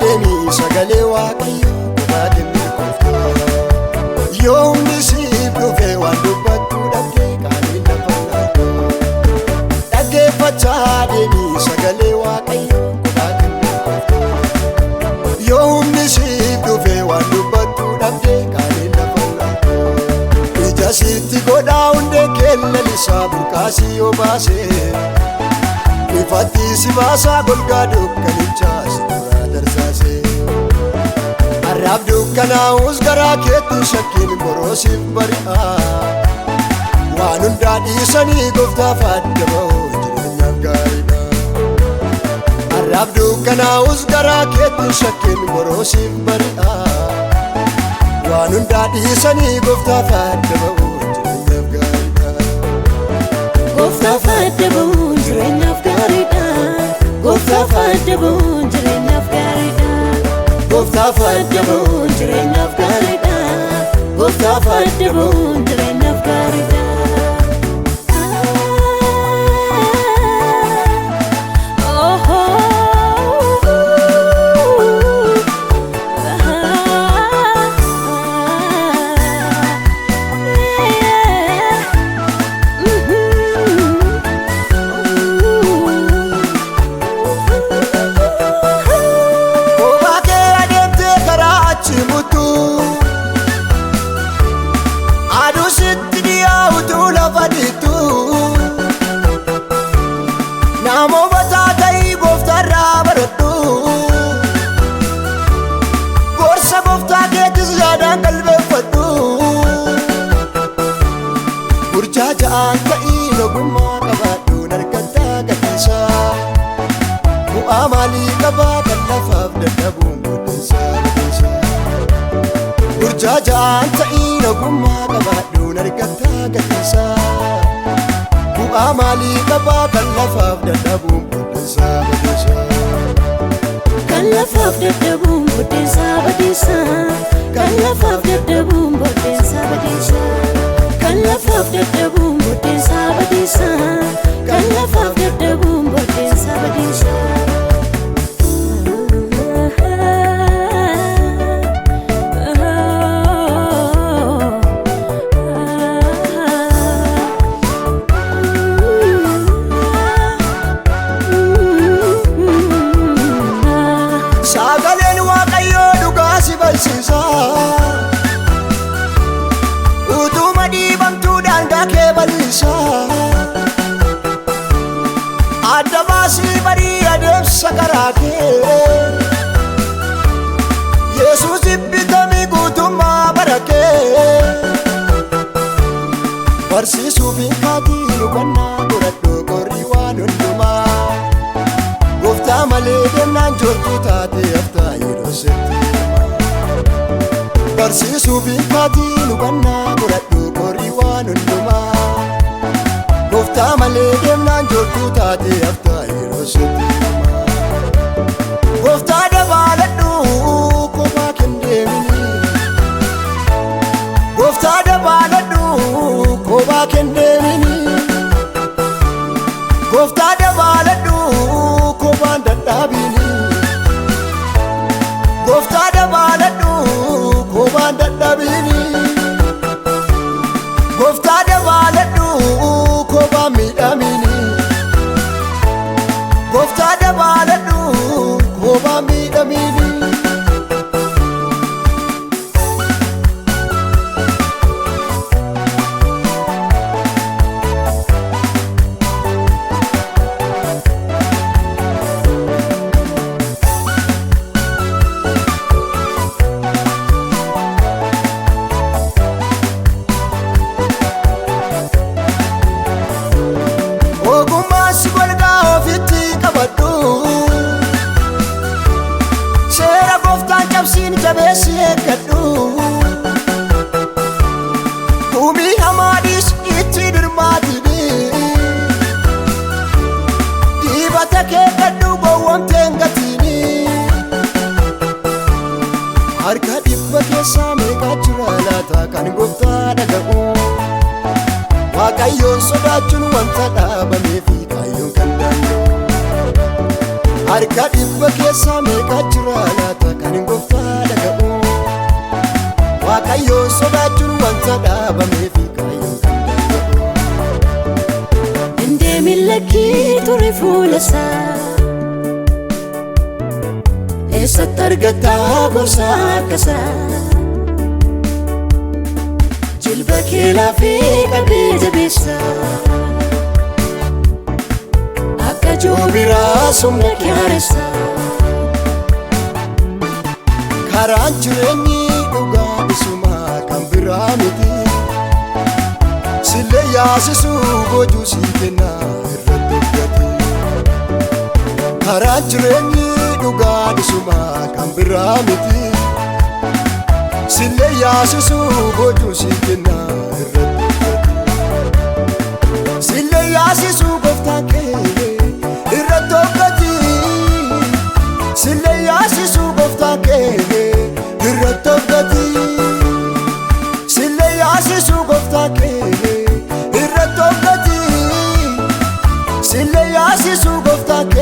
deemi sagalee waaqayyoo kophaa kennee kooftaa yoo humni siif dhufe waan dubbattu dhabdee qaanii lafa laatu dhaggeeffachaa deemi sagalee waaqayyoo kophaa kennee kooftaa yoo humni siif dhufe waan dubbattu dhabdee qaanii lafa laatu ija sitti godhaa hundee keellalisaa burqaasii yoo baasee ifatti si baasaa golgaa dukkanichaas duraa darsaasee arraab dukkanaa'us garaa keetti shakkiin boroosiif bari'aa waan hundaa dhiisanii gooftaaf adda ba'uu jireenyaaf gaariidha arraab dukkanaa'us garaa keetti shakkiin boroosiif bari'aa waan hundaa dhiisanii gooftaaf adda ba'uu jireenyaaf gaariidha gooftaaf adda ba'uu jireenyaaf gaariidha gooftaaf adda ba'uu jireenyaaf gaariidha gooftaaf adda ba'uu jireenyaaf gaariidha gooftaaf adda ba'uu jireenyaaf gaariidha Ja'aan ta'ii ogummaa qabaadhuun argattaa gatiisaa bu'aa maalii qabaa kan lafaaf dadhabuun booddeessaa badeessaa burjaa ja'aan ta'ii ogummaa qabaadhuun argattaa gatiisaa bu'aa maalii qabaa kan lafaaf dadhabuun booddeessaa badeessaa kan lafaaf dadhabuun booddeessaa badeessaa kan lafaaf dadhabuun booddeessaa badeessaa kan lafaaf dadhabuun booddeessaa badeessaa kan lafaaf dadhabuun booddeessaa badeessaa sagaleen waaqayyoo dhugaa si barsiisaa kee bal'isaa adda baasii barii adeemsa karaa kee Yesuus bitamii guutummaa bara kee barsiisuuf hin kaatiin hubannaa godhadhoo qorrii waan hundumaa gooftaa malee deemnaan joortuu taatee haftaa yeroo setti barsiisuuf hin kaatiin hubannaa godhadhoo qorrii waan hundumaa gooftaa malee deemnaan joortuu taatee haftaa yeroo setti gooftaa dabaaladhu kophaa kendeemini gooftaa dabaaladhu kophaa kendeemini gooftaa dabaaladhu kophaan dadhaabini gooftaa dabaaladhu kophaan dadhaabini gooftaa dabaaladhu kophaan miidhamini gooftaa dabaaladhu kophaan miidhamini seera gooftaan cabsiin jabeessi eeggadhu gumii hamaadhiis itti dirmaatini dibata keeggadhu gowwomteen gatiini harka dhibba keessaa meeqaa jira laata kan gooftaa dhaga'u waaqayyoon sodaachuun wanta dhaabameefi kaayyoon kan danda'u harka Waggaa dhibba keessa meeqa jira laata kan hin gooftaa dhaga'u. Waaqayyoon sodaachuun wanta dhaabameefi kaayyoo kan danda'u. Indeemin lakkii ture fuula isaa eessatti argataa gorsa akkasaa. Jilba kee laafee qabee jabeessa akka joobiraa somna kee haaressa. Karaan jireenyi dhugaa isumaa kan biraa miti. Sillee yaasisuu boojuu sii kennaa irratti hojjete. Karaan jireenyi dhugaa isumaa kan biraa miti. Sillee yaasisuu boojuu sii kennaa irratti hojjete. Sillee yaasisuu gooftaa kee irratti hojjete. Sillee yaasisuu gooftaa kee irratti hojjete. Sillee yaasisuu gooftaa kee irratti hojjete. Sillee yaasisuu gooftaa kee.